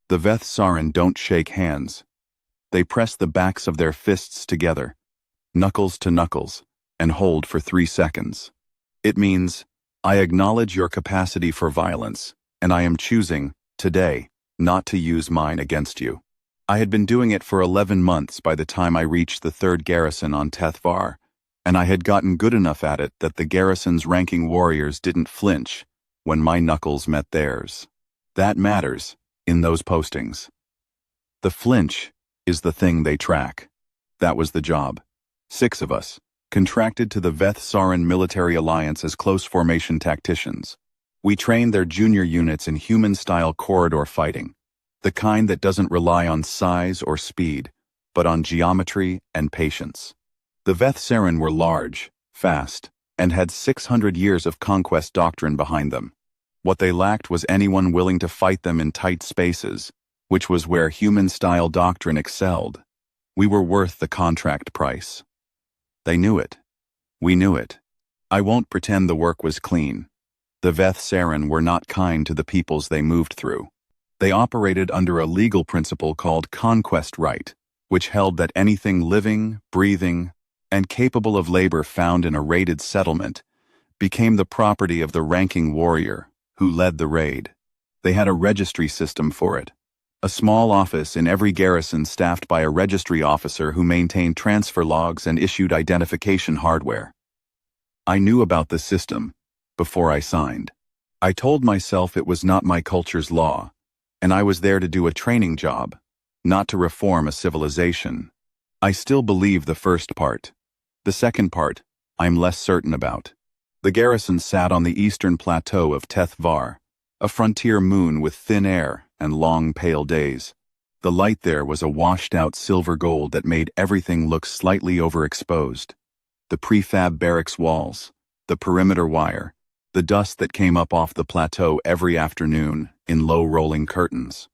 The Veth Sarin don't shake hands. They press the backs of their fists together, knuckles to knuckles, and hold for 3 seconds. It means, I acknowledge your capacity for violence, and I am choosing, today, not to use mine against you. I had been doing it for 11 months by the time I reached the 3rd garrison on Tethvar, and I had gotten good enough at it that the garrison's ranking warriors didn't flinch when my knuckles met theirs. That matters, in those postings. The flinch is the thing they track. That was the job. 6 of us, contracted to the Veth Sarin Military Alliance as close formation tacticians. We trained their junior units in human-style corridor fighting, the kind that doesn't rely on size or speed, but on geometry and patience. The Veth Sarin were large, fast, and had 600 years of conquest doctrine behind them. What they lacked was anyone willing to fight them in tight spaces, which was where human-style doctrine excelled. We were worth the contract price. They knew it. We knew it. I won't pretend the work was clean. The Veth Sarin were not kind to the peoples they moved through. They operated under a legal principle called conquest right, which held that anything living, breathing, and capable of labor found in a raided settlement became the property of the ranking warrior who led the raid. They had a registry system for it. A small office in every garrison staffed by a registry officer who maintained transfer logs and issued identification hardware. I knew about the system before I signed. I told myself it was not my culture's law, and I was there to do a training job, not to reform a civilization. I still believe the first part. The second part, I'm less certain about. The garrison sat on the eastern plateau of Tethvar, a frontier moon with thin air and long pale days. The light there was a washed-out silver gold that made everything look slightly overexposed. The prefab barracks walls, the perimeter wire, the dust that came up off the plateau every afternoon in low rolling curtains.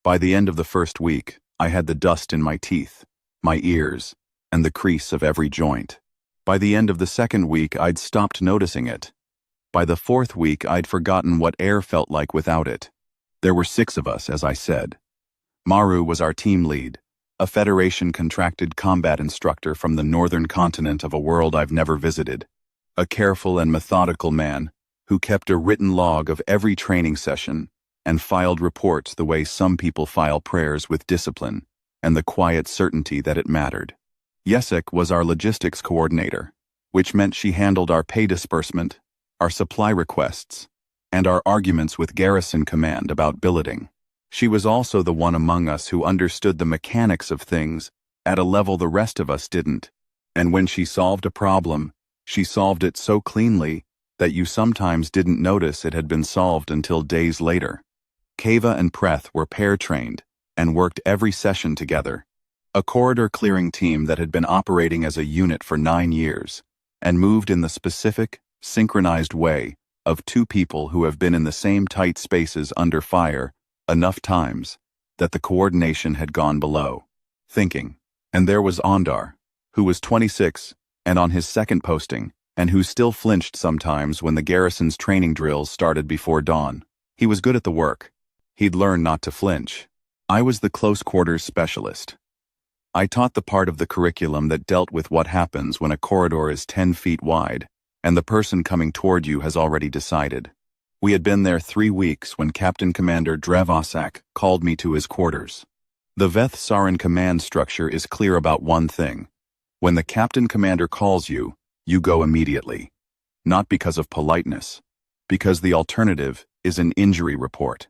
By the end of the first week, I had the dust in my teeth, my ears, and the crease of every joint. By the end of the second week, I'd stopped noticing it. By the 4th week, I'd forgotten what air felt like without it. There were 6 of us, as I said. Maru was our team lead, a Federation-contracted combat instructor from the northern continent of a world I've never visited. A careful and methodical man who kept a written log of every training session and filed reports the way some people file prayers, with discipline and the quiet certainty that it mattered. Yesek was our logistics coordinator, which meant she handled our pay disbursement, our supply requests, and our arguments with garrison command about billeting. She was also the one among us who understood the mechanics of things at a level the rest of us didn't. And when she solved a problem, she solved it so cleanly that you sometimes didn't notice it had been solved until days later. Kava and Preth were pair-trained and worked every session together. A corridor-clearing team that had been operating as a unit for 9 years and moved in the specific, synchronized way of 2 people who have been in the same tight spaces under fire enough times that the coordination had gone below. Thinking. And there was Ondar, who was 26 and on his 2nd posting, and who still flinched sometimes when the garrison's training drills started before dawn. He was good at the work. He'd learned not to flinch. I was the close quarters specialist. I taught the part of the curriculum that dealt with what happens when a corridor is 10 feet wide, and the person coming toward you has already decided. We had been there 3 weeks when Captain Commander Drevosak called me to his quarters. The Veth Sarin command structure is clear about one thing. When the Captain Commander calls you, you go immediately. Not because of politeness, because the alternative is an injury report.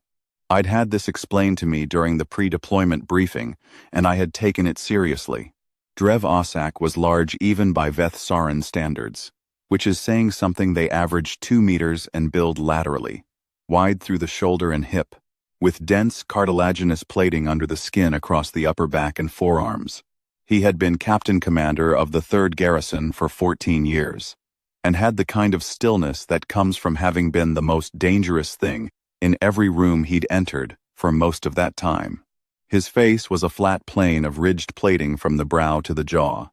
I'd had this explained to me during the pre-deployment briefing, and I had taken it seriously. Drevosak was large even by Veth Sarin standards, which is saying something. They averaged 2 meters and build laterally, wide through the shoulder and hip, with dense cartilaginous plating under the skin across the upper back and forearms. He had been captain commander of the 3rd garrison for 14 years, and had the kind of stillness that comes from having been the most dangerous thing in every room he'd entered for most of that time. His face was a flat plane of ridged plating from the brow to the jaw,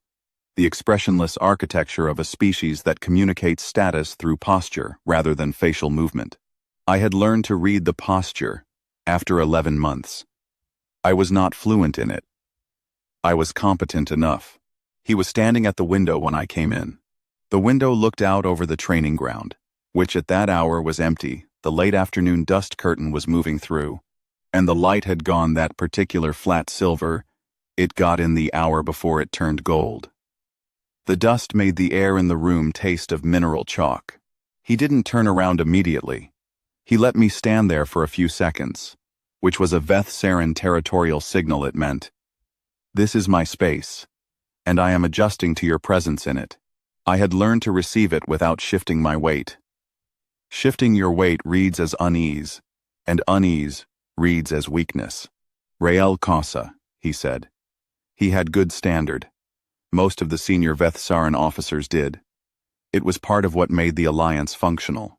the expressionless architecture of a species that communicates status through posture rather than facial movement. I had learned to read the posture after 11 months. I was not fluent in it. I was competent enough. He was standing at the window when I came in. The window looked out over the training ground, which at that hour was empty. The late afternoon dust curtain was moving through, and the light had gone that particular flat silver it got in the hour before it turned gold. The dust made the air in the room taste of mineral chalk. He didn't turn around immediately. He let me stand there for a few seconds, which was a Veth Saren territorial signal. It meant, "This is my space, and I am adjusting to your presence in it." I had learned to receive it without shifting my weight. Shifting your weight reads as unease, and unease reads as weakness. Real causa, he said. He had good standard. Most of the senior Veth Saren officers did. It was part of what made the alliance functional.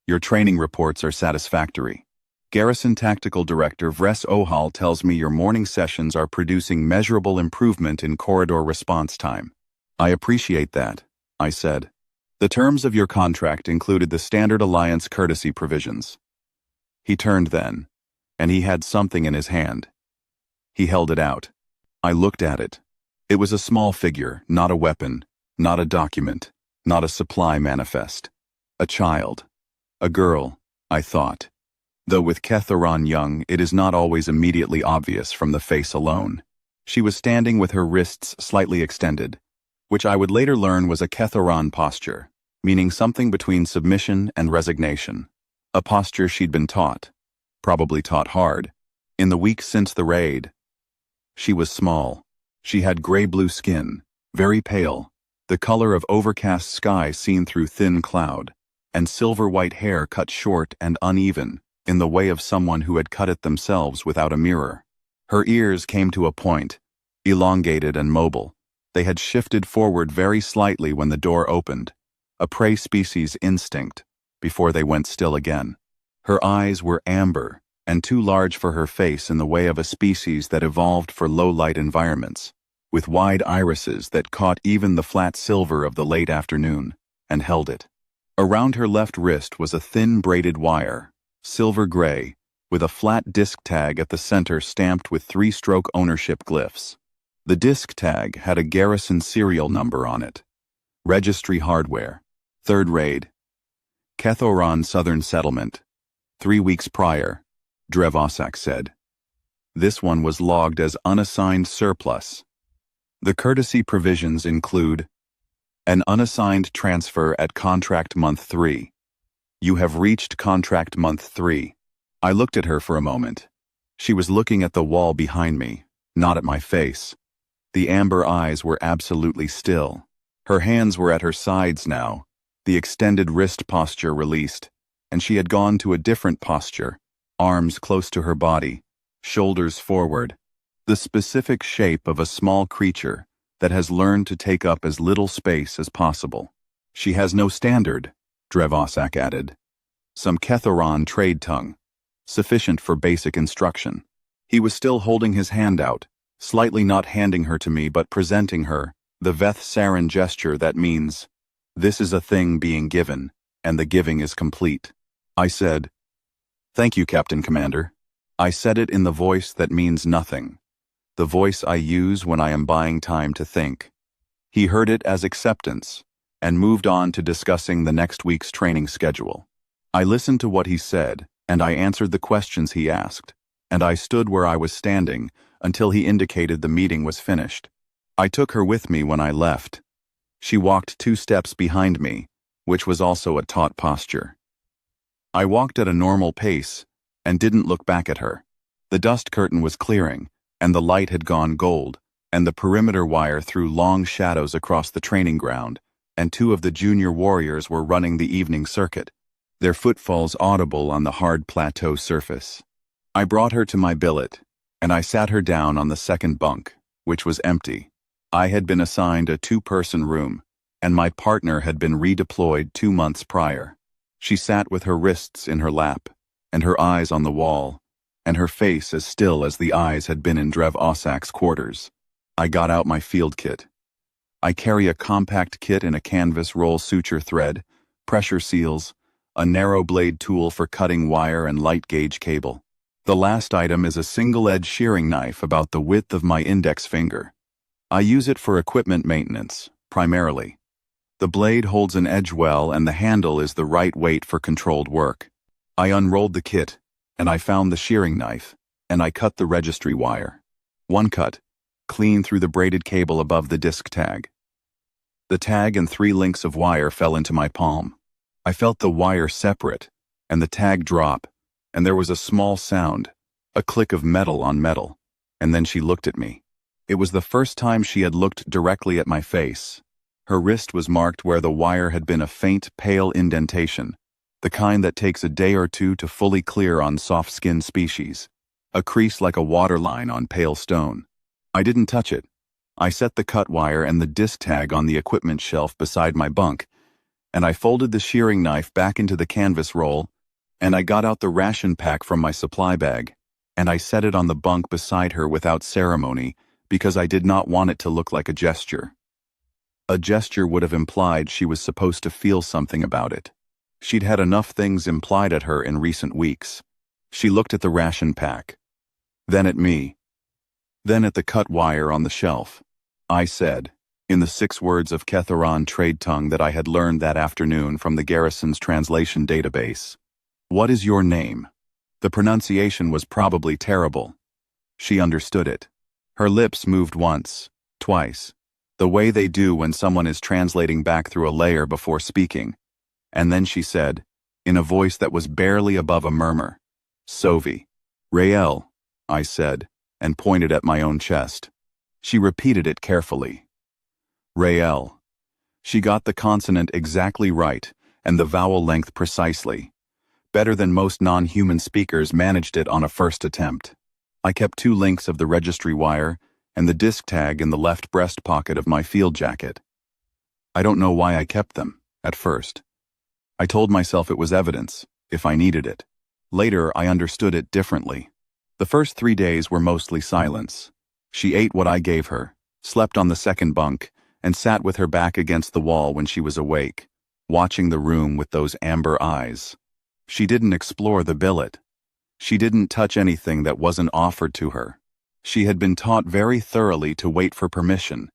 Your training reports are satisfactory. Garrison Tactical Director Vres Ohal tells me your morning sessions are producing measurable improvement in corridor response time. I appreciate that, I said. The terms of your contract included the standard alliance courtesy provisions. He turned then, and he had something in his hand. He held it out. I looked at it. It was a small figure, not a weapon, not a document, not a supply manifest. A child. A girl, I thought. Though with Ketharon young, it is not always immediately obvious from the face alone. She was standing with her wrists slightly extended, which I would later learn was a Ketharon posture, meaning something between submission and resignation. A posture she'd been taught, probably taught hard, in the weeks since the raid. She was small. She had gray-blue skin, very pale, the color of overcast sky seen through thin cloud, and silver-white hair cut short and uneven, in the way of someone who had cut it themselves without a mirror. Her ears came to a point, elongated and mobile. They had shifted forward very slightly when the door opened, a prey species instinct, before they went still again. Her eyes were amber, and too large for her face in the way of a species that evolved for low-light environments, with wide irises that caught even the flat silver of the late afternoon, and held it. Around her left wrist was a thin braided wire, silver gray, with a flat disc tag at the center stamped with 3-stroke ownership glyphs. The disc tag had a garrison serial number on it. Registry hardware. 3rd raid. Kethoron Southern Settlement. 3 weeks prior, Drevosak said. This one was logged as unassigned surplus. The courtesy provisions include an unassigned transfer at contract month 3. You have reached contract month 3. I looked at her for a moment. She was looking at the wall behind me, not at my face. The amber eyes were absolutely still. Her hands were at her sides now, the extended wrist posture released, and she had gone to a different posture, arms close to her body, shoulders forward, the specific shape of a small creature that has learned to take up as little space as possible. She has no standard, Drevosak added. Some Ketharon trade tongue, sufficient for basic instruction. He was still holding his hand out, slightly not handing her to me but presenting her, the Veth Saren gesture that means, this is a thing being given, and the giving is complete. I said, thank you, Captain Commander. I said it in the voice that means nothing, the voice I use when I am buying time to think. He heard it as acceptance, and moved on to discussing the next week's training schedule. I listened to what he said, and I answered the questions he asked, and I stood where I was standing until he indicated the meeting was finished. I took her with me when I left. She walked 2 steps behind me, which was also a taut posture. I walked at a normal pace and didn't look back at her. The dust curtain was clearing, and the light had gone gold, and the perimeter wire threw long shadows across the training ground, and 2 of the junior warriors were running the evening circuit, their footfalls audible on the hard plateau surface. I brought her to my billet, and I sat her down on the second bunk, which was empty. I had been assigned a 2-person room, and my partner had been redeployed 2 months prior. She sat with her wrists in her lap, and her eyes on the wall, and her face as still as the eyes had been in Drev-Osak's quarters. I got out my field kit. I carry a compact kit in a canvas roll suture thread, pressure seals, a narrow blade tool for cutting wire and light gauge cable. The last item is a single-edged shearing knife about the width of my index finger. I use it for equipment maintenance, primarily. The blade holds an edge well and the handle is the right weight for controlled work. I unrolled the kit, and I found the shearing knife, and I cut the registry wire. One cut, clean through the braided cable above the disc tag. The tag and 3 links of wire fell into my palm. I felt the wire separate, and the tag drop, and there was a small sound, a click of metal on metal, and then she looked at me. It was the first time she had looked directly at my face. Her wrist was marked where the wire had been a faint, pale indentation, the kind that takes a day or two to fully clear on soft-skinned species, a crease like a waterline on pale stone. I didn't touch it. I set the cut wire and the disc tag on the equipment shelf beside my bunk, and I folded the shearing knife back into the canvas roll, and I got out the ration pack from my supply bag, and I set it on the bunk beside her without ceremony because I did not want it to look like a gesture. A gesture would have implied she was supposed to feel something about it. She'd had enough things implied at her in recent weeks. She looked at the ration pack, then at me, then at the cut wire on the shelf. I said, in the 6 words of Ketharon trade tongue that I had learned that afternoon from the garrison's translation database, "What is your name?" The pronunciation was probably terrible. She understood it. Her lips moved once, twice, the way they do when someone is translating back through a layer before speaking, and then she said, in a voice that was barely above a murmur, "Sovi." "Rael," I said, and pointed at my own chest. She repeated it carefully. Rael. She got the consonant exactly right, and the vowel length precisely. Better than most non-human speakers managed it on a first attempt. I kept 2 links of the registry wire and the disc tag in the left breast pocket of my field jacket. I don't know why I kept them, at first. I told myself it was evidence, if I needed it. Later, I understood it differently. The first 3 days were mostly silence. She ate what I gave her, slept on the second bunk, and sat with her back against the wall when she was awake, watching the room with those amber eyes. She didn't explore the billet. She didn't touch anything that wasn't offered to her. She had been taught very thoroughly to wait for permission,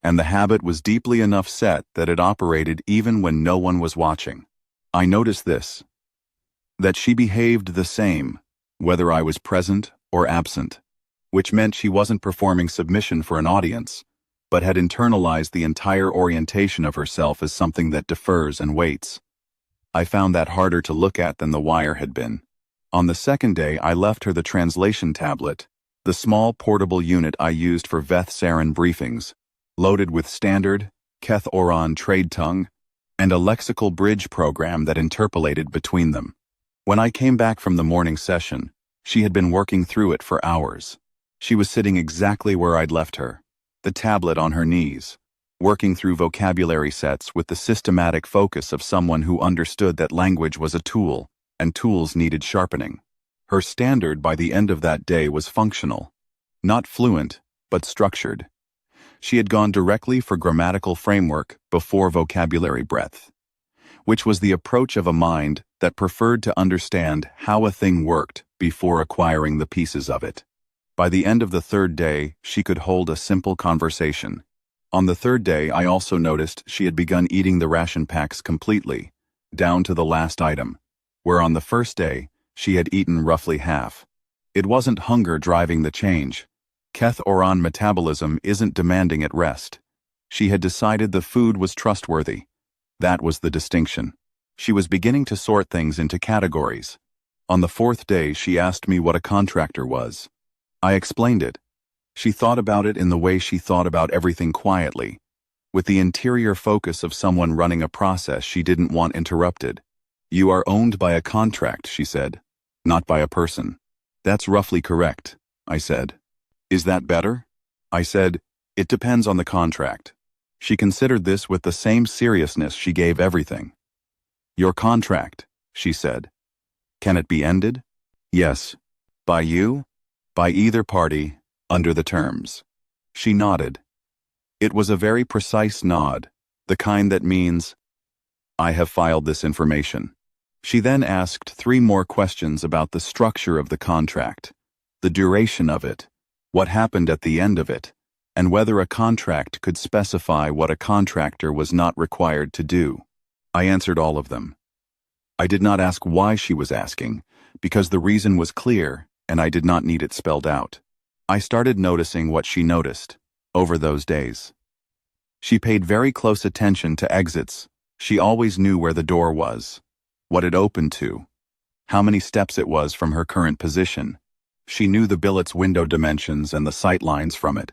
and the habit was deeply enough set that it operated even when no one was watching. I noticed this, that she behaved the same, whether I was present or absent, which meant she wasn't performing submission for an audience, but had internalized the entire orientation of herself as something that defers and waits. I found that harder to look at than the wire had been. On the second day, I left her the translation tablet, the small portable unit I used for Veth Saren briefings, loaded with standard, Keth Oron trade tongue, and a lexical bridge program that interpolated between them. When I came back from the morning session, she had been working through it for hours. She was sitting exactly where I'd left her, the tablet on her knees, working through vocabulary sets with the systematic focus of someone who understood that language was a tool, and tools needed sharpening. Her standard by the end of that day was functional, not fluent, but structured. She had gone directly for grammatical framework before vocabulary breadth, which was the approach of a mind that preferred to understand how a thing worked before acquiring the pieces of it. By the end of the 3rd day, she could hold a simple conversation. On the 3rd day, I also noticed she had begun eating the ration packs completely, down to the last item, where on the 1st day, she had eaten roughly half. It wasn't hunger driving the change. Keth Oron metabolism isn't demanding at rest. She had decided the food was trustworthy. That was the distinction. She was beginning to sort things into categories. On the 4th day, she asked me what a contractor was. I explained it. She thought about it in the way she thought about everything quietly, with the interior focus of someone running a process she didn't want interrupted. "You are owned by a contract," she said, "not by a person." "That's roughly correct," I said. "Is that better?" I said, "It depends on the contract." She considered this with the same seriousness she gave everything. "Your contract," she said. "Can it be ended?" "Yes." "By you?" "By either party, under the terms." She nodded. It was a very precise nod, the kind that means, "I have filed this information." She then asked 3 more questions about the structure of the contract, the duration of it, what happened at the end of it, and whether a contract could specify what a contractor was not required to do. I answered all of them. I did not ask why she was asking, because the reason was clear and I did not need it spelled out. I started noticing what she noticed over those days. She paid very close attention to exits. She always knew where the door was, what it opened to, how many steps it was from her current position. She knew the billet's window dimensions and the sight lines from it.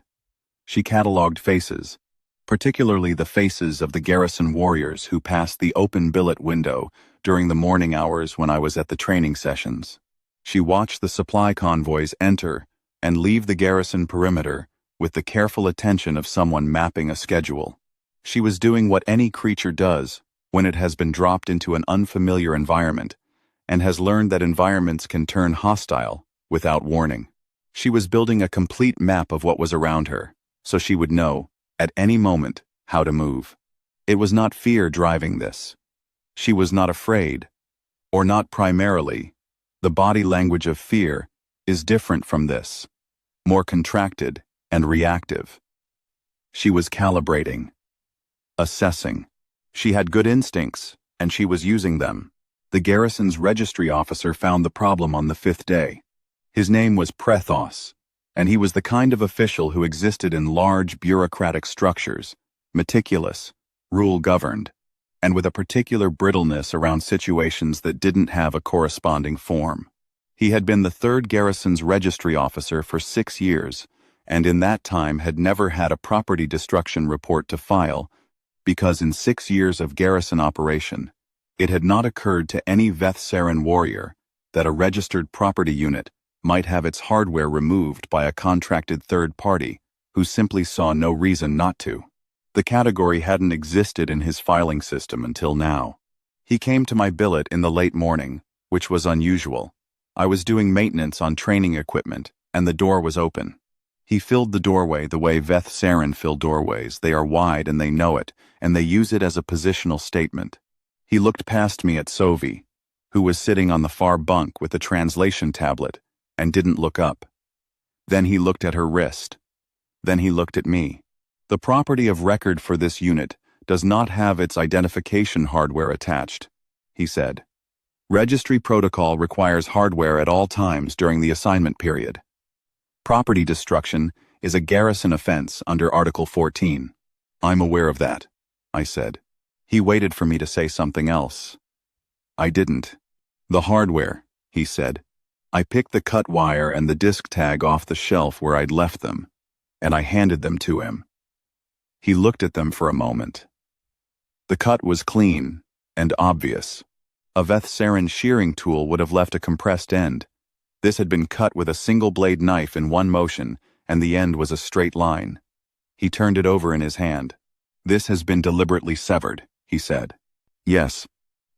She catalogued faces, particularly the faces of the garrison warriors who passed the open billet window during the morning hours when I was at the training sessions. She watched the supply convoys enter and leave the garrison perimeter with the careful attention of someone mapping a schedule. She was doing what any creature does when it has been dropped into an unfamiliar environment and has learned that environments can turn hostile without warning. She was building a complete map of what was around her, so she would know, at any moment, how to move. It was not fear driving this. She was not afraid, or not primarily. The body language of fear is different from this, more contracted and reactive. She was calibrating, assessing. She had good instincts, and she was using them. The garrison's registry officer found the problem on the 5th day. His name was Prethos, and he was the kind of official who existed in large bureaucratic structures, meticulous, rule-governed, and with a particular brittleness around situations that didn't have a corresponding form. He had been the 3rd garrison's registry officer for 6 years, and in that time had never had a property destruction report to file, because in 6 years of garrison operation, it had not occurred to any Vethsaren warrior that a registered property unit might have its hardware removed by a contracted third party who simply saw no reason not to. The category hadn't existed in his filing system until now. He came to my billet in the late morning, which was unusual. I was doing maintenance on training equipment, and the door was open. He filled the doorway the way Vethsaren fill doorways. They are wide and they know it, and they use it as a positional statement. He looked past me at Sovi, who was sitting on the far bunk with a translation tablet, and didn't look up. Then he looked at her wrist. Then he looked at me. The property of record for this unit does not have its identification hardware attached, he said. Registry protocol requires hardware at all times during the assignment period. Property destruction is a garrison offense under Article 14. I'm aware of that, I said. He waited for me to say something else. I didn't. The hardware, he said. I picked the cut wire and the disc tag off the shelf where I'd left them, and I handed them to him. He looked at them for a moment. The cut was clean and obvious. A Vethsaren shearing tool would have left a compressed end. This had been cut with a single-blade knife in one motion, and the end was a straight line. He turned it over in his hand. This has been deliberately severed, he said. Yes.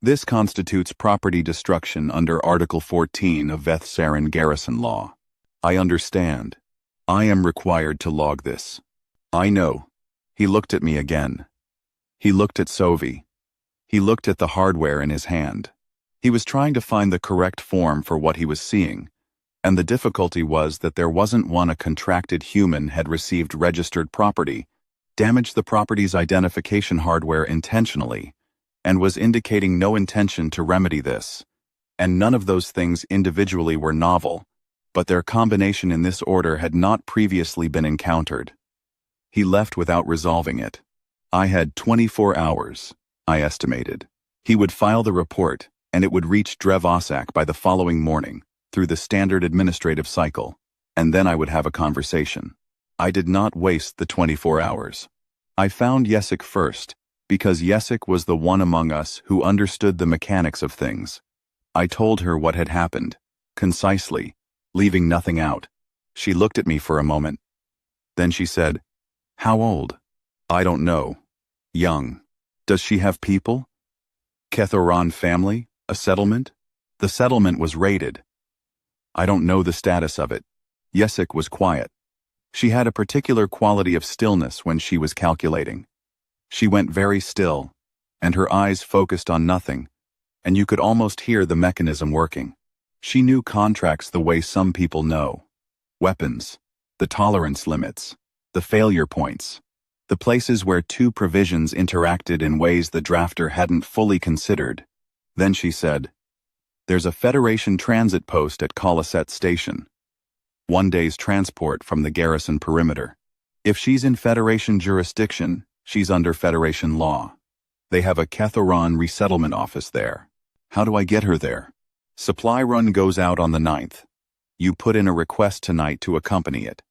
This constitutes property destruction under Article 14 of Vethsaren garrison law. I understand. I am required to log this. I know. He looked at me again. He looked at Sovi. He looked at the hardware in his hand. He was trying to find the correct form for what he was seeing, and the difficulty was that there wasn't one. A contracted human had received registered property, damaged the property's identification hardware intentionally, and was indicating no intention to remedy this. And none of those things individually were novel, but their combination in this order had not previously been encountered. He left without resolving it. I had 24 hours, I estimated. He would file the report, and it would reach Drevosak by the following morning, through the standard administrative cycle, and then I would have a conversation. I did not waste the 24 hours. I found Yesik first, because Yesik was the one among us who understood the mechanics of things. I told her what had happened, concisely, leaving nothing out. She looked at me for a moment. Then she said, "How old?" "I don't know. Young." "Does she have people?" "Kethoran family? A settlement?" "The settlement was raided." "I don't know the status of it." Yesik was quiet. She had a particular quality of stillness when she was calculating. She went very still, and her eyes focused on nothing, and you could almost hear the mechanism working. She knew contracts the way some people know. Weapons, the tolerance limits, the failure points, the places where two provisions interacted in ways the drafter hadn't fully considered. Then she said, "There's a Federation transit post at Galactic Station. 1 day's transport from the garrison perimeter. If she's in Federation jurisdiction, she's under Federation law. They have a Kethoran resettlement office there. How do I get her there? Supply run goes out on the 9th. You put in a request tonight to accompany it.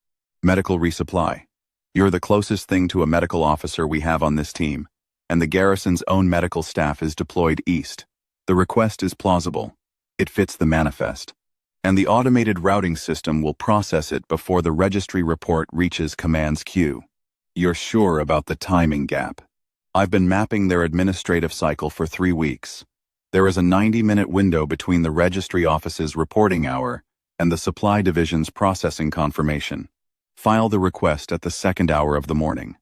Medical resupply. You're the closest thing to a medical officer we have on this team, and the garrison's own medical staff is deployed east. The request is plausible. It fits the manifest. And the automated routing system will process it before the registry report reaches command's queue. You're sure about the timing gap? I've been mapping their administrative cycle for 3 weeks. There is a 90-minute window between the registry office's reporting hour and the supply division's processing confirmation. File the request at the 2nd hour of the morning.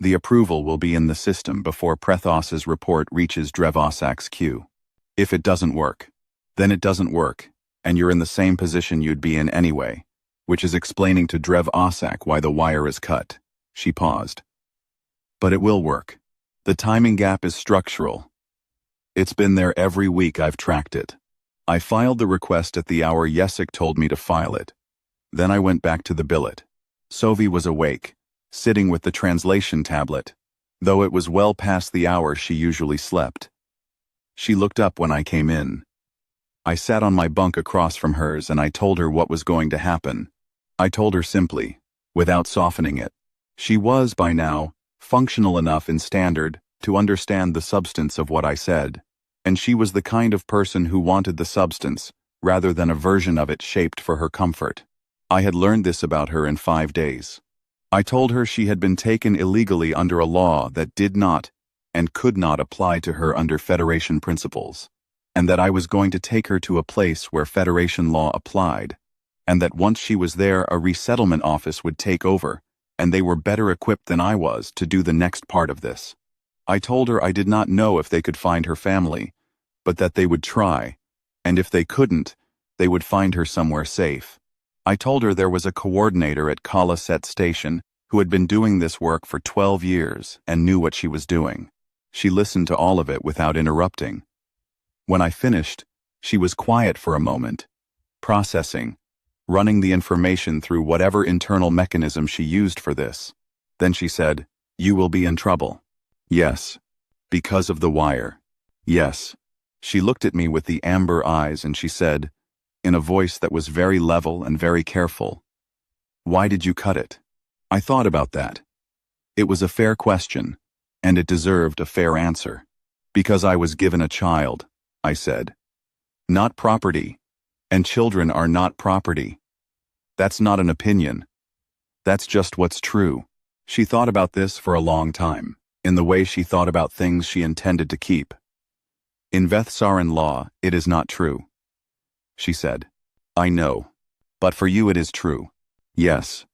The approval will be in the system before Prethos's report reaches Drevosak's queue. If it doesn't work, then it doesn't work, and you're in the same position you'd be in anyway, which is explaining to Drevosak why the wire is cut." She paused. "But it will work. The timing gap is structural. It's been there every week I've tracked it. I filed the request at the hour Yesik told me to file it. Then I went back to the billet. Sovi was awake, sitting with the translation tablet, though it was well past the hour she usually slept. She looked up when I came in. I sat on my bunk across from hers and I told her what was going to happen. I told her simply, without softening it. She was, by now, functional enough in standard to understand the substance of what I said, and she was the kind of person who wanted the substance rather than a version of it shaped for her comfort. I had learned this about her in 5 days. I told her she had been taken illegally under a law that did not and could not apply to her under Federation principles, and that I was going to take her to a place where Federation law applied, and that once she was there a resettlement office would take over, and they were better equipped than I was to do the next part of this. I told her I did not know if they could find her family, but that they would try, and if they couldn't, they would find her somewhere safe. I told her there was a coordinator at Galactic Station who had been doing this work for 12 years and knew what she was doing. She listened to all of it without interrupting. When I finished, she was quiet for a moment, processing, running the information through whatever internal mechanism she used for this. Then she said, "You will be in trouble." "Yes." "Because of the wire." "Yes." She looked at me with the amber eyes and she said, in a voice that was very level and very careful, "Why did you cut it?" I thought about that. It was a fair question, and it deserved a fair answer. "Because I was given a child," I said. "Not property, and children are not property. That's not an opinion. That's just what's true." She thought about this for a long time, in the way she thought about things she intended to keep. "In Vethsaran law, it is not true," she said. "I know. But for you it is true." "Yes."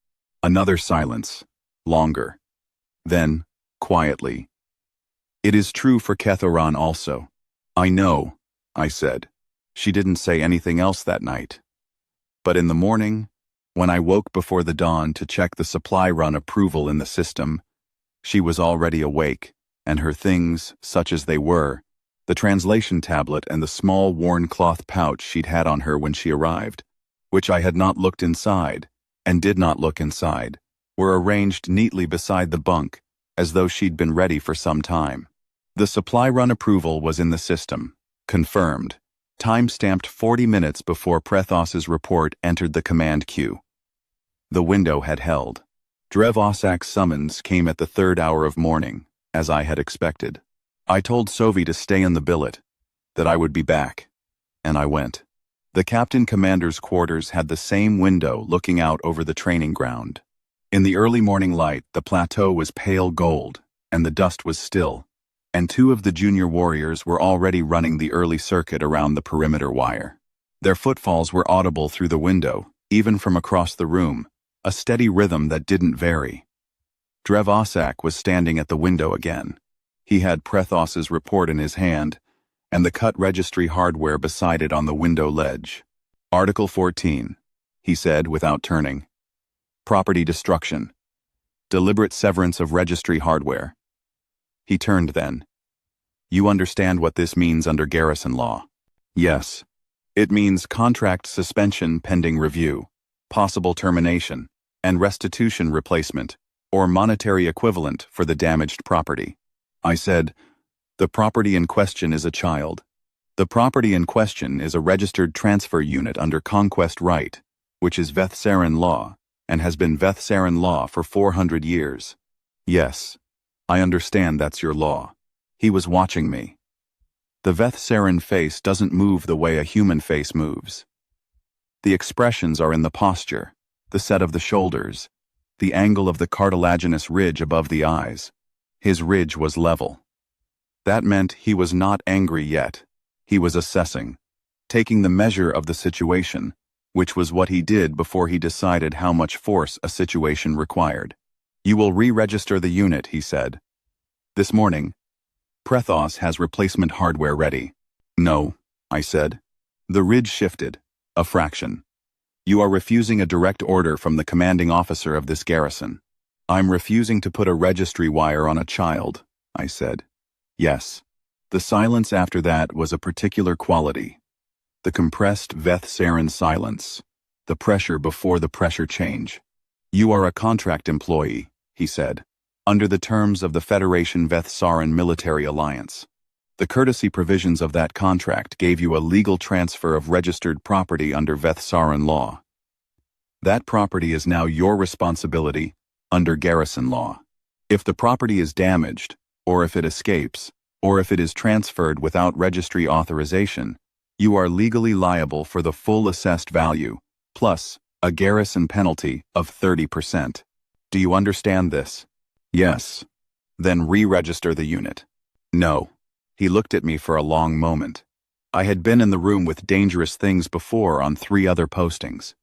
Another silence, longer. Then, quietly, "It is true for Kethoran also." "I know," I said. She didn't say anything else that night. But in the morning, when I woke before the dawn to check the supply run approval in the system, she was already awake, and her things, such as they were, the translation tablet and the small worn cloth pouch she'd had on her when she arrived, which I had not looked inside, and did not look inside, were arranged neatly beside the bunk, as though she'd been ready for some time. The supply run approval was in the system, confirmed, time-stamped 40 minutes before Prethos's report entered the command queue. The window had held. Drevosak's summons came at the 3rd hour of morning, as I had expected. I told Sovi to stay in the billet, that I would be back, and I went. The captain commander's quarters had the same window looking out over the training ground. In the early morning light, the plateau was pale gold, and the dust was still, and 2 of the junior warriors were already running the early circuit around the perimeter wire. Their footfalls were audible through the window, even from across the room, a steady rhythm that didn't vary. Drevosak was standing at the window again. He had Prethos's report in his hand, and the cut registry hardware beside it on the window ledge. Article 14, he said without turning. Property destruction. Deliberate severance of registry hardware. He turned then. You understand what this means under garrison law? Yes. It means contract suspension pending review, possible termination, and restitution replacement, or monetary equivalent for the damaged property. I said, the property in question is a child. The property in question is a registered transfer unit under conquest right, which is Vethsaran law, and has been Vethsaran law for 400 years. Yes, I understand that's your law. He was watching me. The Vethsaran face doesn't move the way a human face moves. The expressions are in the posture, the set of the shoulders, the angle of the cartilaginous ridge above the eyes. His ridge was level. That meant he was not angry yet. He was assessing, taking the measure of the situation, which was what he did before he decided how much force a situation required. You will re-register the unit, he said. This morning, Prethos has replacement hardware ready. No, I said. The ridge shifted, a fraction. You are refusing a direct order from the commanding officer of this garrison. I'm refusing to put a registry wire on a child, I said. Yes. The silence after that was a particular quality. The compressed Vethsaran silence. The pressure before the pressure change. You are a contract employee, he said, under the terms of the Federation Vethsaran Military Alliance. The courtesy provisions of that contract gave you a legal transfer of registered property under Vethsaran law. That property is now your responsibility under garrison law. If the property is damaged, or if it escapes, or if it is transferred without registry authorization, you are legally liable for the full assessed value, plus a garrison penalty of 30%. Do you understand this? Yes. Then re-register the unit. No. He looked at me for a long moment. I had been in the room with dangerous things before on 3 other postings.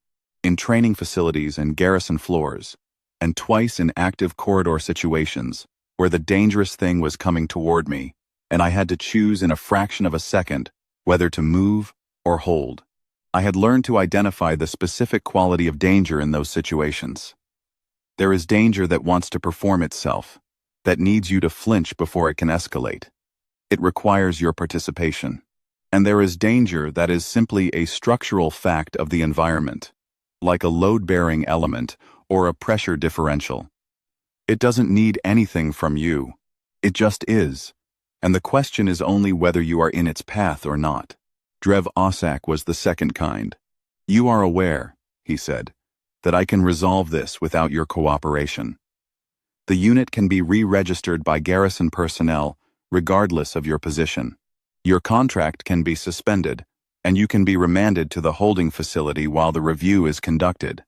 In training facilities and garrison floors, and twice in active corridor situations where the dangerous thing was coming toward me, and I had to choose in a fraction of a second whether to move or hold. I had learned to identify the specific quality of danger in those situations. There is danger that wants to perform itself, that needs you to flinch before it can escalate. It requires your participation. And there is danger that is simply a structural fact of the environment, like a load-bearing element or a pressure differential. It doesn't need anything from you. It just is. And the question is only whether you are in its path or not. Drev Ossak was the second kind. You are aware, he said, that I can resolve this without your cooperation. The unit can be re-registered by garrison personnel regardless of your position. Your contract can be suspended, and you can be remanded to the holding facility while the review is conducted.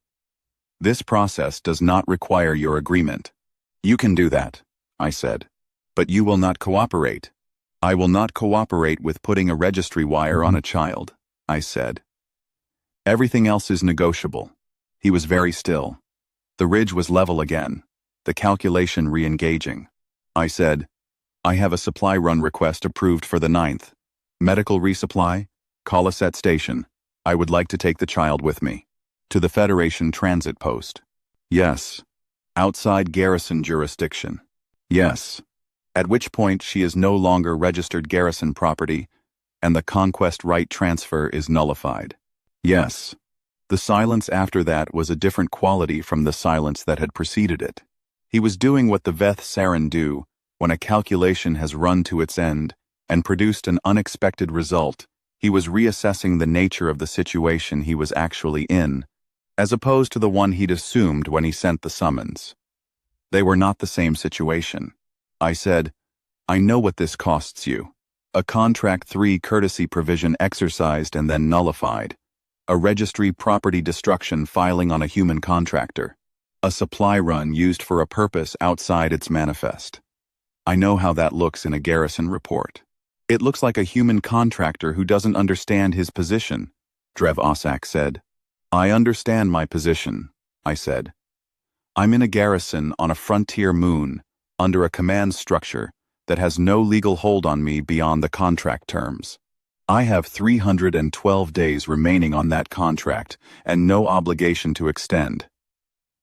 This process does not require your agreement. You can do that, I said. But you will not cooperate. I will not cooperate with putting a registry wire on a child, I said. Everything else is negotiable. He was very still. The ridge was level again, the calculation re-engaging. I said, I have a supply run request approved for the 9th. Medical resupply, Colisette Station. I would like to take the child with me. To the Federation Transit Post. Yes. Outside garrison jurisdiction. Yes. At which point she is no longer registered garrison property, and the conquest right transfer is nullified. Yes. The silence after that was a different quality from the silence that had preceded it. He was doing what the Vethsaran do when a calculation has run to its end and produced an unexpected result. He was reassessing the nature of the situation he was actually in, as opposed to the one he'd assumed when he sent the summons. They were not the same situation. I said, I know what this costs you. A Contract 3 courtesy provision exercised and then nullified. A registry property destruction filing on a human contractor. A supply run used for a purpose outside its manifest. I know how that looks in a garrison report. It looks like a human contractor who doesn't understand his position, Drev Ossak said. I understand my position, I said. I'm in a garrison on a frontier moon, under a command structure that has no legal hold on me beyond the contract terms. I have 312 days remaining on that contract and no obligation to extend.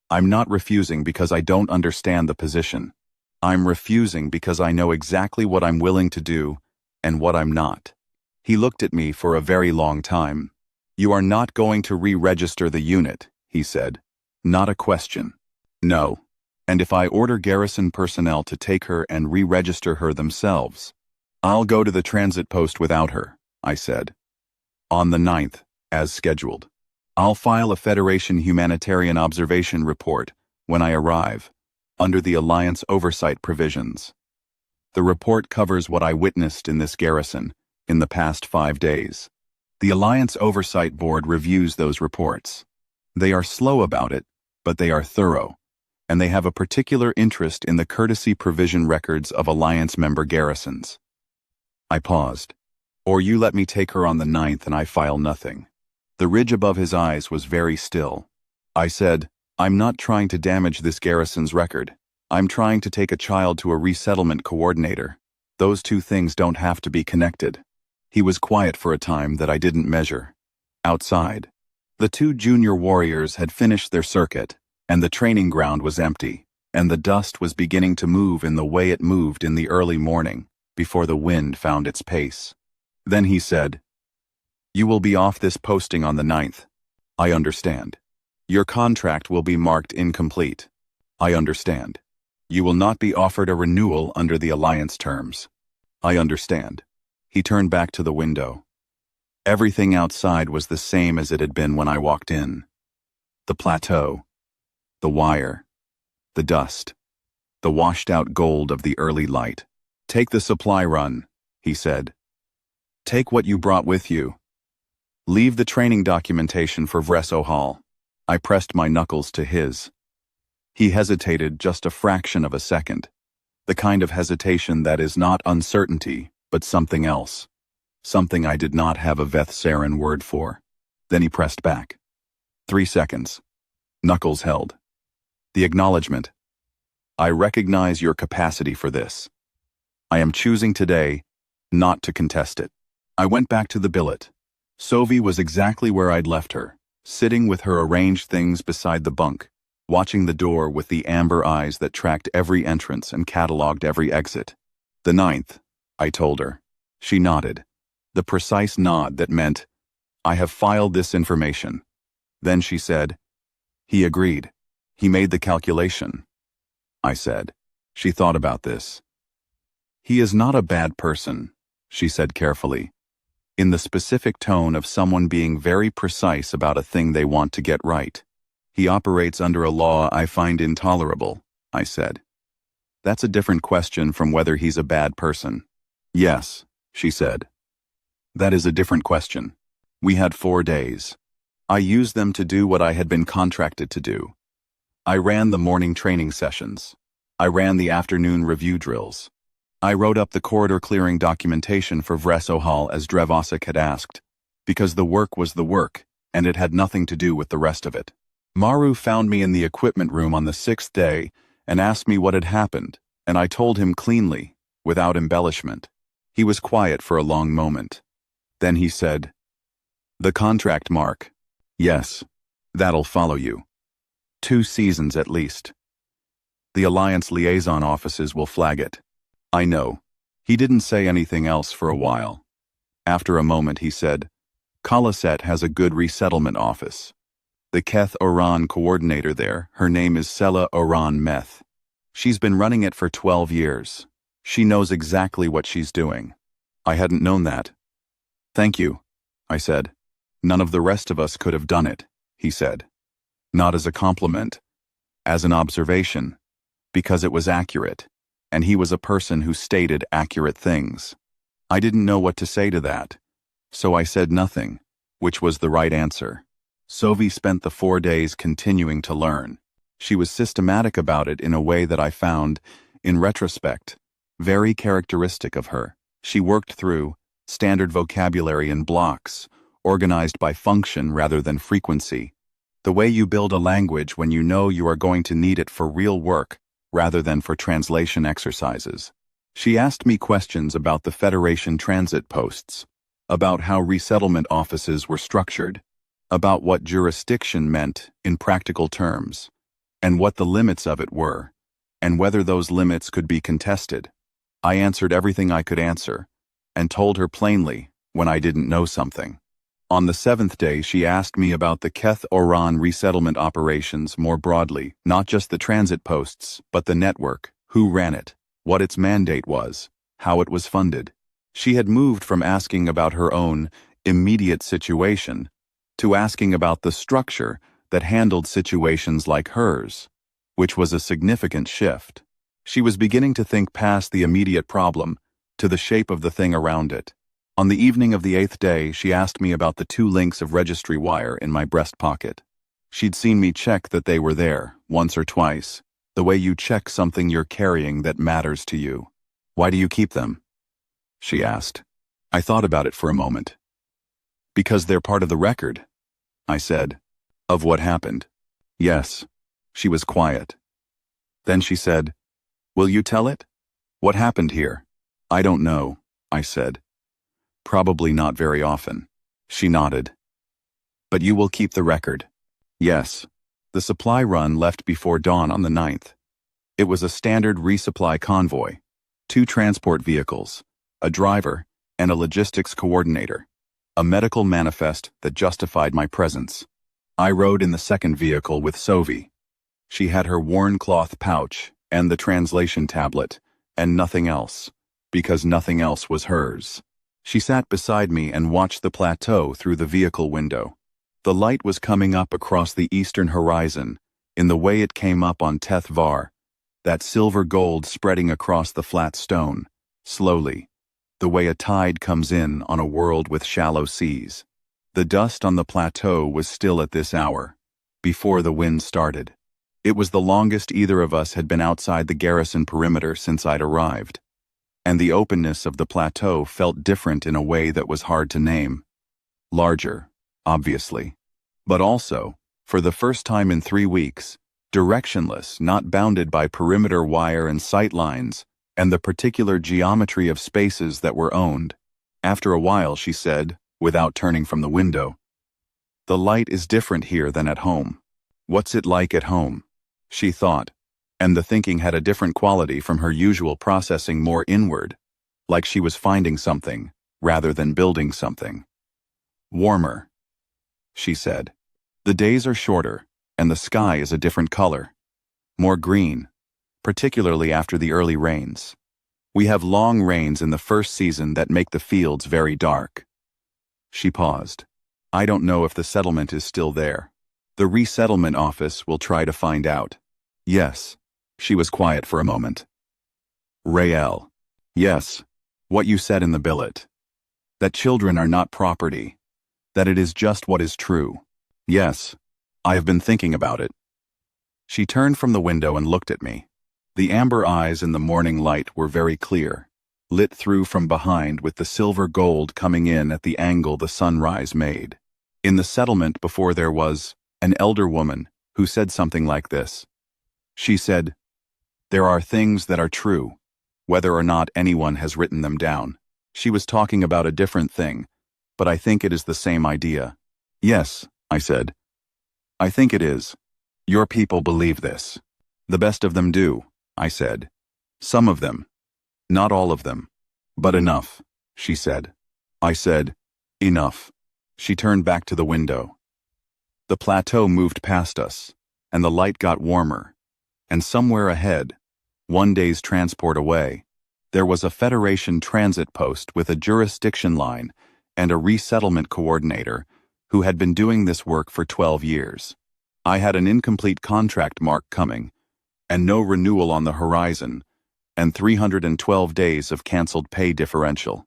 I'm not refusing because I don't understand the position. I'm refusing because I know exactly what I'm willing to do and what I'm not. He looked at me for a very long time. You are not going to re-register the unit, he said. Not a question. No. And if I order garrison personnel to take her and re-register her themselves, I'll go to the transit post without her, I said. On the 9th, as scheduled. I'll file a Federation humanitarian observation report when I arrive, under the Alliance oversight provisions. The report covers what I witnessed in this garrison in the past 5 days. The Alliance Oversight Board reviews those reports. They are slow about it, but they are thorough, and they have a particular interest in the courtesy provision records of Alliance member garrisons. I paused. Or you let me take her on the 9th and I file nothing. The ridge above his eyes was very still. I said, I'm not trying to damage this garrison's record. I'm trying to take a child to a resettlement coordinator. Those two things don't have to be connected. He was quiet for a time that I didn't measure. Outside, the 2 junior warriors had finished their circuit, and the training ground was empty, and the dust was beginning to move in the way it moved in the early morning, before the wind found its pace. Then he said, You will be off this posting on the 9th. I understand. Your contract will be marked incomplete. I understand. You will not be offered a renewal under the Alliance terms. I understand. He turned back to the window. Everything outside was the same as it had been when I walked in. The plateau, the wire, the dust, the washed-out gold of the early light. Take the supply run, he said. Take what you brought with you. Leave the training documentation for Vreso Hall. I pressed my knuckles to his. He hesitated just a fraction of a second, the kind of hesitation that is not uncertainty, but something else, something I did not have a Vethsaren word for. Then he pressed back. 3 seconds. Knuckles held. The acknowledgement. I recognize your capacity for this. I am choosing today not to contest it. I went back to the billet. Sophie was exactly where I'd left her, sitting with her arranged things beside the bunk, watching the door with the amber eyes that tracked every entrance and catalogued every exit. The 9th, I told her. She nodded, the precise nod that meant, I have filed this information. Then she said, He agreed. He made the calculation. I said. She thought about this. He is not a bad person, she said carefully, in the specific tone of someone being very precise about a thing they want to get right. He operates under a law I find intolerable, I said. That's a different question from whether he's a bad person. Yes, she said. That is a different question. We had 4 days. I used them to do what I had been contracted to do. I ran the morning training sessions. I ran the afternoon review drills. I wrote up the corridor clearing documentation for Vreso Hall as Drevosik had asked, because the work was the work, and it had nothing to do with the rest of it. Maru found me in the equipment room on the 6th day and asked me what had happened, and I told him cleanly, without embellishment. He was quiet for a long moment. Then he said, The contract, Mark. Yes, that'll follow you. 2 seasons at least. The Alliance liaison offices will flag it. I know. He didn't say anything else for a while. After a moment he said, Khalaset has a good resettlement office. The Keth Oran coordinator there, her name is Sela Oran Meth. She's been running it for 12 years. She knows exactly what she's doing. I hadn't known that. Thank you, I said. None of the rest of us could have done it, he said. Not as a compliment, as an observation, because it was accurate, and he was a person who stated accurate things. I didn't know what to say to that, so I said nothing, which was the right answer. Sophie spent the 4 days continuing to learn. She was systematic about it in a way that I found, in retrospect, very characteristic of her. She worked through standard vocabulary in blocks, organized by function rather than frequency. The way you build a language when you know you are going to need it for real work rather than for translation exercises. She asked me questions about the Federation transit posts, about how resettlement offices were structured, about what jurisdiction meant in practical terms, and what the limits of it were, and whether those limits could be contested. I answered everything I could answer, and told her plainly when I didn't know something. On the seventh day, she asked me about the Keth Oran resettlement operations more broadly, not just the transit posts, but the network, who ran it, what its mandate was, how it was funded. She had moved from asking about her own immediate situation to asking about the structure that handled situations like hers, which was a significant shift. She was beginning to think past the immediate problem to the shape of the thing around it. On the evening of the 8th day, she asked me about the 2 links of registry wire in my breast pocket. She'd seen me check that they were there, once or twice, the way you check something you're carrying that matters to you. "Why do you keep them?" she asked. I thought about it for a moment. "Because they're part of the record," I said. "Of what happened?" "Yes." She was quiet. Then she said, "Will you tell it? What happened here?" "I don't know," I said. "Probably not very often." She nodded. "But you will keep the record?" "Yes." The supply run left before dawn on the 9th. It was a standard resupply convoy, 2 transport vehicles, a driver, and a logistics coordinator, a medical manifest that justified my presence. I rode in the second vehicle with Sophie. She had her worn cloth pouch and the translation tablet, and nothing else, because nothing else was hers. She sat beside me and watched the plateau through the vehicle window. The light was coming up across the eastern horizon, in the way it came up on Teth Var, that silver gold spreading across the flat stone, slowly, the way a tide comes in on a world with shallow seas. The dust on the plateau was still at this hour, before the wind started. It was the longest either of us had been outside the garrison perimeter since I'd arrived, and the openness of the plateau felt different in a way that was hard to name. Larger, obviously, but also, for the first time in 3 weeks, directionless, not bounded by perimeter wire and sight lines, and the particular geometry of spaces that were owned. After a while, she said, without turning from the window, "The light is different here than at home." "What's it like at home?" she thought, and the thinking had a different quality from her usual processing, more inward, like she was finding something, rather than building something. "Warmer," she said. "The days are shorter, and the sky is a different color. More green, particularly after the early rains. We have long rains in the first season that make the fields very dark." She paused. "I don't know if the settlement is still there. The resettlement office will try to find out." "Yes." She was quiet for a moment. "Rael." "Yes. What you said in the billet. That children are not property. That it is just what is true." "Yes. I have been thinking about it." She turned from the window and looked at me. The amber eyes in the morning light were very clear, lit through from behind with the silver gold coming in at the angle the sunrise made. In the settlement before there was an elder woman who said something like this. She said, "There are things that are true, whether or not anyone has written them down." She was talking about a different thing, but I think it is the same idea. "Yes," I said. "I think it is. Your people believe this." "The best of them do," I said. "Some of them. Not all of them. But enough," she said. I said, "Enough." She turned back to the window. The plateau moved past us, and the light got warmer, and somewhere ahead, 1 day's transport away, there was a Federation transit post with a jurisdiction line and a resettlement coordinator who had been doing this work for 12 years. I had an incomplete contract mark coming, and no renewal on the horizon, and 312 days of canceled pay differential.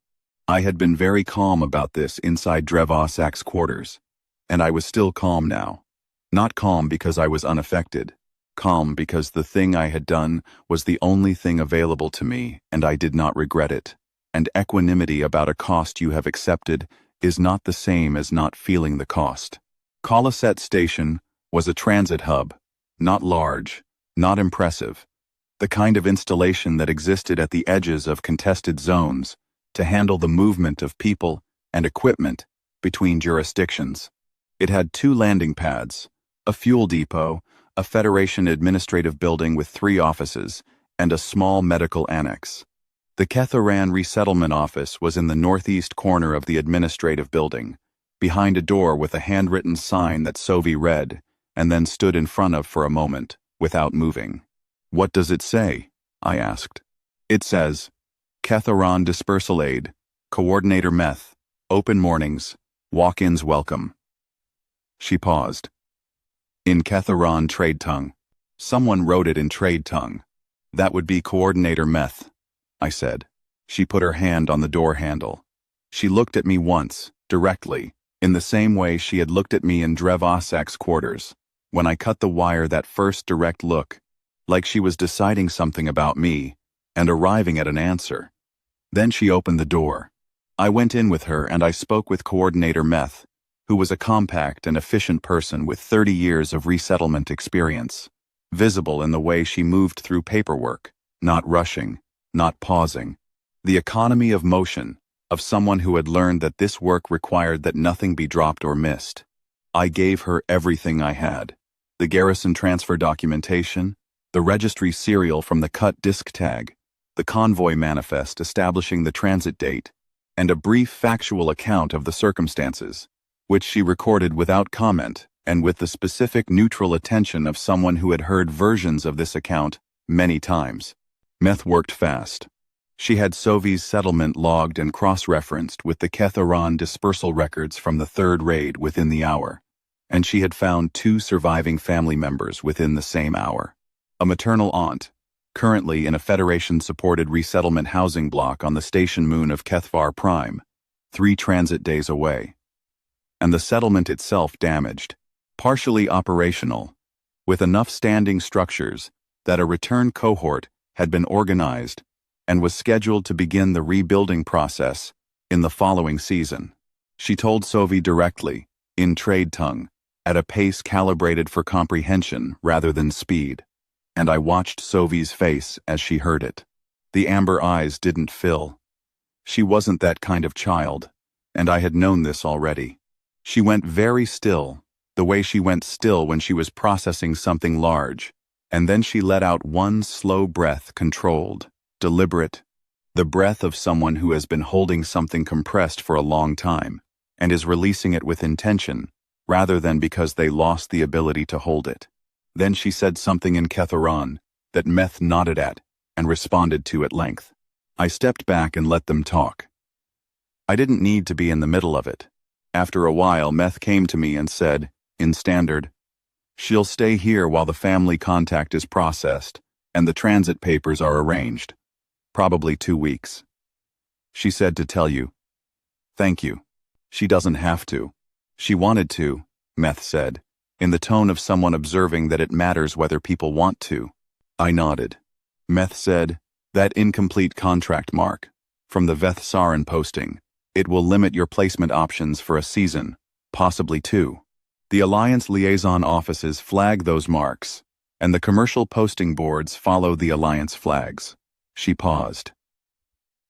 I had been very calm about this inside Drevosak's quarters, and I was still calm now. Not calm because I was unaffected. Calm because the thing I had done was the only thing available to me, and I did not regret it. And equanimity about a cost you have accepted is not the same as not feeling the cost. Colisette Station was a transit hub, not large, not impressive, the kind of installation that existed at the edges of contested zones to handle the movement of people and equipment between jurisdictions. It had 2 landing pads, a fuel depot, a Federation administrative building with 3 offices, and a small medical annex. The Ketharan resettlement office was in the northeast corner of the administrative building, behind a door with a handwritten sign that Sovi read, and then stood in front of for a moment, without moving. "What does it say?" I asked. "It says, Ketharan Dispersal Aid, Coordinator Meth, open mornings, walk-ins welcome." She paused. "In Ketharan trade tongue." Someone wrote it in trade tongue. "That would be Coordinator Meth," I said. She put her hand on the door handle. She looked at me once, directly, in the same way she had looked at me in Drevosak's quarters, when I cut the wire, that first direct look, like she was deciding something about me, and arriving at an answer. Then she opened the door. I went in with her and I spoke with Coordinator Meth, who was a compact and efficient person with 30 years of resettlement experience, visible in the way she moved through paperwork, not rushing, not pausing. The economy of motion, of someone who had learned that this work required that nothing be dropped or missed. I gave her everything I had. The garrison transfer documentation, the registry serial from the cut disc tag, the convoy manifest establishing the transit date, and a brief factual account of the circumstances, which she recorded without comment and with the specific neutral attention of someone who had heard versions of this account many times. Meth worked fast. She had Sovi's settlement logged and cross-referenced with the Ketharan dispersal records from the 3rd raid within the hour, and she had found 2 surviving family members within the same hour. A maternal aunt, currently in a Federation-supported resettlement housing block on the station moon of Kethvar Prime, 3 transit days away. And the settlement itself damaged, partially operational, with enough standing structures that a return cohort had been organized and was scheduled to begin the rebuilding process in the following season. She told Sovi directly, in trade tongue, at a pace calibrated for comprehension rather than speed, and I watched Sovi's face as she heard it. The amber eyes didn't fill. She wasn't that kind of child, and I had known this already. She went very still, the way she went still when she was processing something large, and then she let out one slow breath, controlled, deliberate, the breath of someone who has been holding something compressed for a long time and is releasing it with intention, rather than because they lost the ability to hold it. Then she said something in Ketharan that Meth nodded at and responded to at length. I stepped back and let them talk. I didn't need to be in the middle of it. After a while, Meth came to me and said, in standard, "She'll stay here while the family contact is processed and the transit papers are arranged. Probably 2 weeks. She said to tell you. Thank you. She doesn't have to. She wanted to," Meth said, in the tone of someone observing that it matters whether people want to. I nodded. Meth said, "That incomplete contract mark, from the Veth Sarin posting, it will limit your placement options for a season, possibly 2. The Alliance liaison offices flag those marks, and the commercial posting boards follow the Alliance flags." She paused.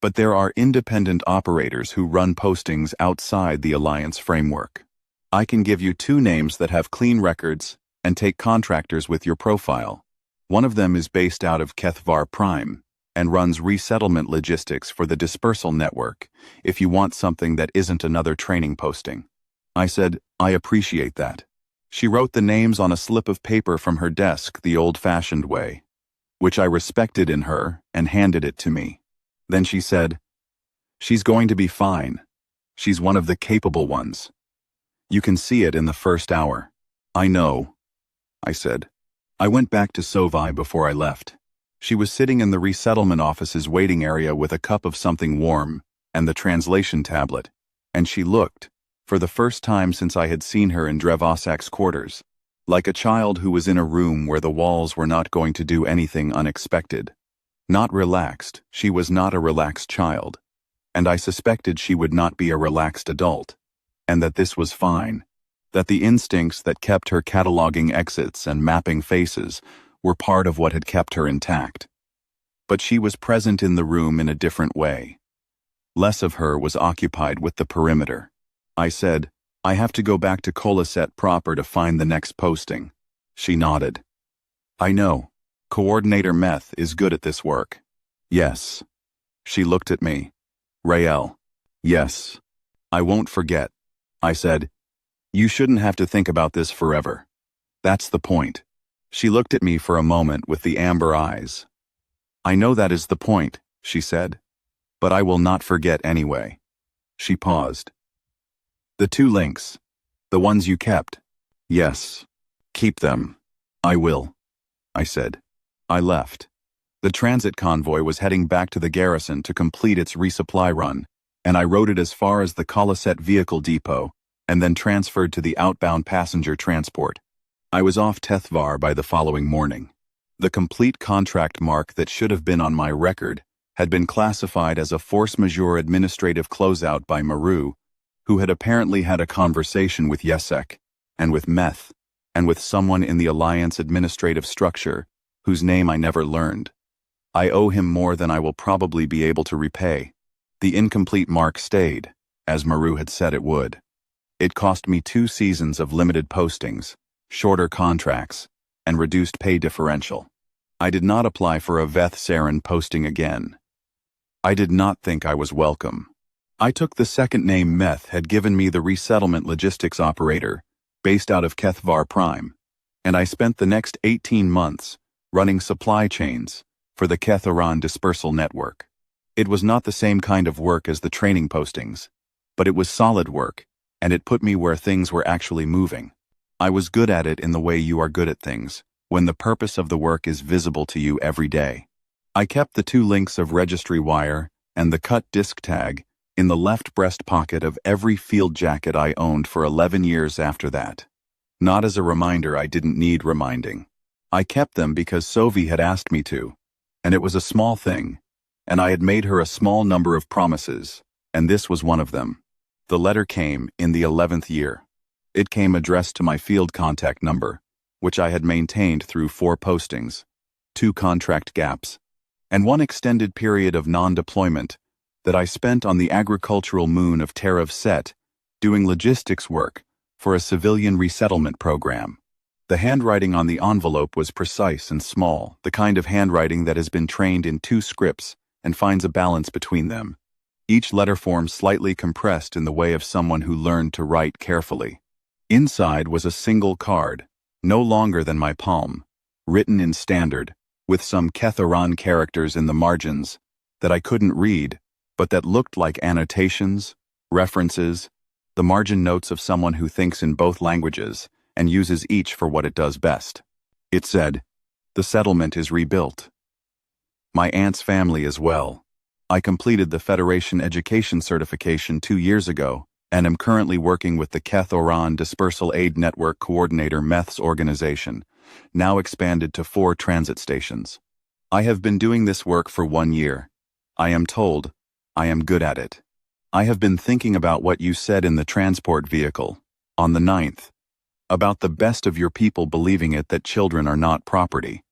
"But there are independent operators who run postings outside the Alliance framework. I can give you 2 names that have clean records and take contractors with your profile. One of them is based out of Kethvar Prime and runs resettlement logistics for the dispersal network if you want something that isn't another training posting." I said, "I appreciate that." She wrote the names on a slip of paper from her desk the old-fashioned way, which I respected in her, and handed it to me. Then she said, "She's going to be fine. She's one of the capable ones. You can see it in the first hour." "I know," I said. I went back to Sovi before I left. She was sitting in the resettlement office's waiting area with a cup of something warm and the translation tablet, and she looked, for the first time since I had seen her in Drevosak's quarters, like a child who was in a room where the walls were not going to do anything unexpected. Not relaxed, she was not a relaxed child, and I suspected she would not be a relaxed adult, and that this was fine, that the instincts that kept her cataloging exits and mapping faces were part of what had kept her intact. But she was present in the room in a different way. Less of her was occupied with the perimeter. I said, "I have to go back to Colaset proper to find the next posting." She nodded. "I know. Coordinator Meth is good at this work." "Yes." She looked at me. "Rael." "Yes. I won't forget." I said, "You shouldn't have to think about this forever. That's the point." She looked at me for a moment with the amber eyes. "I know that is the point," she said. "But I will not forget anyway." She paused. "The 2 links. The ones you kept." "Yes. Keep them." "I will," I said. I left. The transit convoy was heading back to the garrison to complete its resupply run, and I rode it as far as the Colaset vehicle depot, and then transferred to the outbound passenger transport. I was off Tethvar by the following morning. The complete contract mark that should have been on my record had been classified as a force majeure administrative closeout by Maru, who had apparently had a conversation with Yesek, and with Meth, and with someone in the Alliance administrative structure, whose name I never learned. I owe him more than I will probably be able to repay. The incomplete mark stayed, as Maru had said it would. It cost me 2 seasons of limited postings, shorter contracts, and reduced pay differential. I did not apply for a Veth Saren posting again. I did not think I was welcome. I took the second name Meth had given me the resettlement logistics operator, based out of Kethvar Prime, and I spent the next 18 months running supply chains for the Ketharan dispersal network. It was not the same kind of work as the training postings, but it was solid work, and it put me where things were actually moving. I was good at it in the way you are good at things, when the purpose of the work is visible to you every day. I kept the 2 links of registry wire and the cut disc tag in the left breast pocket of every field jacket I owned for 11 years after that. Not as a reminder I didn't need reminding. I kept them because Sovi had asked me to, and it was a small thing, and I had made her a small number of promises, and this was one of them. The letter came in the 11th year. It came addressed to my field contact number, which I had maintained through 4 postings, 2 contract gaps, and 1 extended period of non-deployment that I spent on the agricultural moon of Terav Set, doing logistics work for a civilian resettlement program. The handwriting on the envelope was precise and small, the kind of handwriting that has been trained in 2 scripts and finds a balance between them. Each letter form slightly compressed in the way of someone who learned to write carefully. Inside was a single card, no longer than my palm, written in standard, with some Ketharan characters in the margins that I couldn't read, but that looked like annotations, references, the margin notes of someone who thinks in both languages and uses each for what it does best. It said, "The settlement is rebuilt. My aunt's family as well. I completed the Federation Education Certification 2 years ago and am currently working with the Ketharan Dispersal Aid Network Coordinator Meth's organization, now expanded to 4 transit stations. I have been doing this work for 1 year. I am told I am good at it. I have been thinking about what you said in the transport vehicle, on the 9th, about the best of your people believing it that children are not property.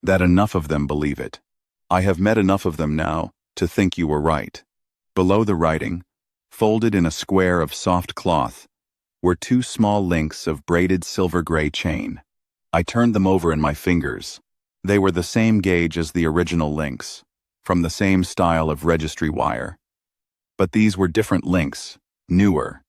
That enough of them believe it. I have met enough of them now to think you were right." Below the writing, folded in a square of soft cloth, were 2 small links of braided silver-gray chain. I turned them over in my fingers. They were the same gauge as the original links, from the same style of registry wire. But these were different links, newer,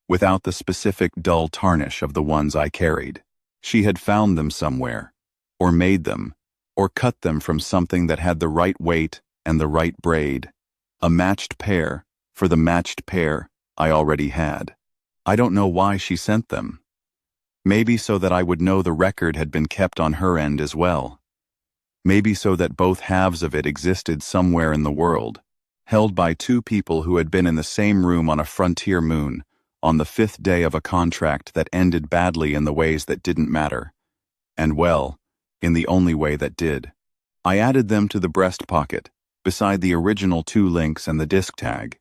without the specific dull tarnish of the ones I carried. She had found them somewhere, or made them, or cut them from something that had the right weight and the right braid. A matched pair for the matched pair I already had. I don't know why she sent them. Maybe so that I would know the record had been kept on her end as well. Maybe so that both halves of it existed somewhere in the world, held by 2 people who had been in the same room on a frontier moon, on the 5th day of a contract that ended badly in the ways that didn't matter, and well, in the only way that did. I added them to the breast pocket, beside the original 2 links and the disc tag,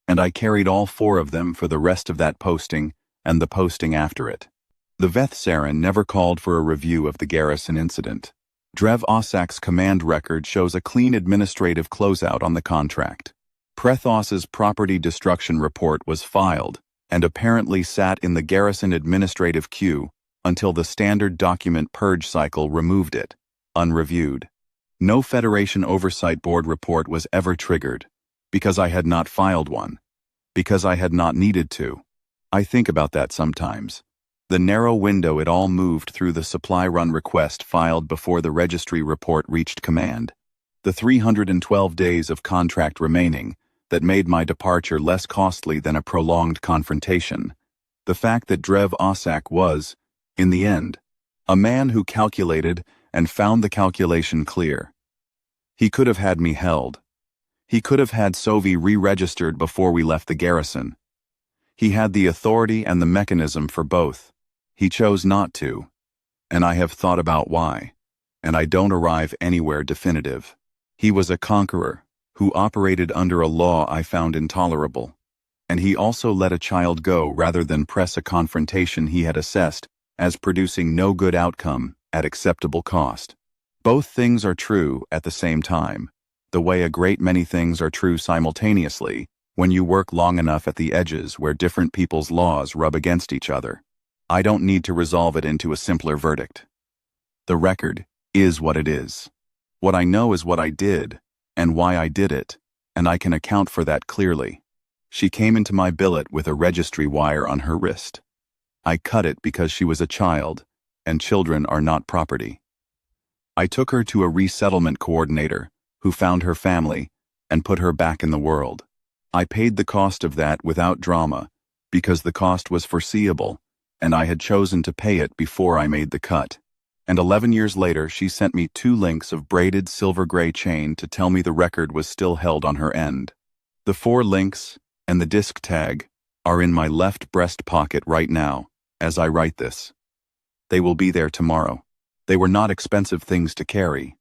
and I carried all 4 of them for the rest of that posting and the posting after it. The Veth Saren never called for a review of the garrison incident. Drev Osak's command record shows a clean administrative closeout on the contract. Prethos's property destruction report was filed and apparently sat in the garrison administrative queue until the standard document purge cycle removed it, unreviewed. No Federation Oversight Board report was ever triggered, because I had not filed one, because I had not needed to. I think about that sometimes. The narrow window it all moved through the supply run request filed before the registry report reached command. The 312 days of contract remaining that made my departure less costly than a prolonged confrontation. The fact that Drev Osak was, in the end, a man who calculated and found the calculation clear. He could have had me held. He could have had Sovi re-registered before we left the garrison. He had the authority and the mechanism for both. He chose not to, and I have thought about why, and I don't arrive anywhere definitive. He was a conqueror who operated under a law I found intolerable, and he also let a child go rather than press a confrontation he had assessed as producing no good outcome at acceptable cost. Both things are true at the same time, the way a great many things are true simultaneously when you work long enough at the edges where different people's laws rub against each other. I don't need to resolve it into a simpler verdict. The record is what it is. What I know is what I did, and why I did it, and I can account for that clearly. She came into my billet with a registry wire on her wrist. I cut it because she was a child, and children are not property. I took her to a resettlement coordinator, who found her family, and put her back in the world. I paid the cost of that without drama, because the cost was foreseeable, and I had chosen to pay it before I made the cut. And 11 years later, she sent me 2 links of braided silver-gray chain to tell me the record was still held on her end. The 4 links and the disc tag are in my left breast pocket right now, as I write this. They will be there tomorrow. They were not expensive things to carry,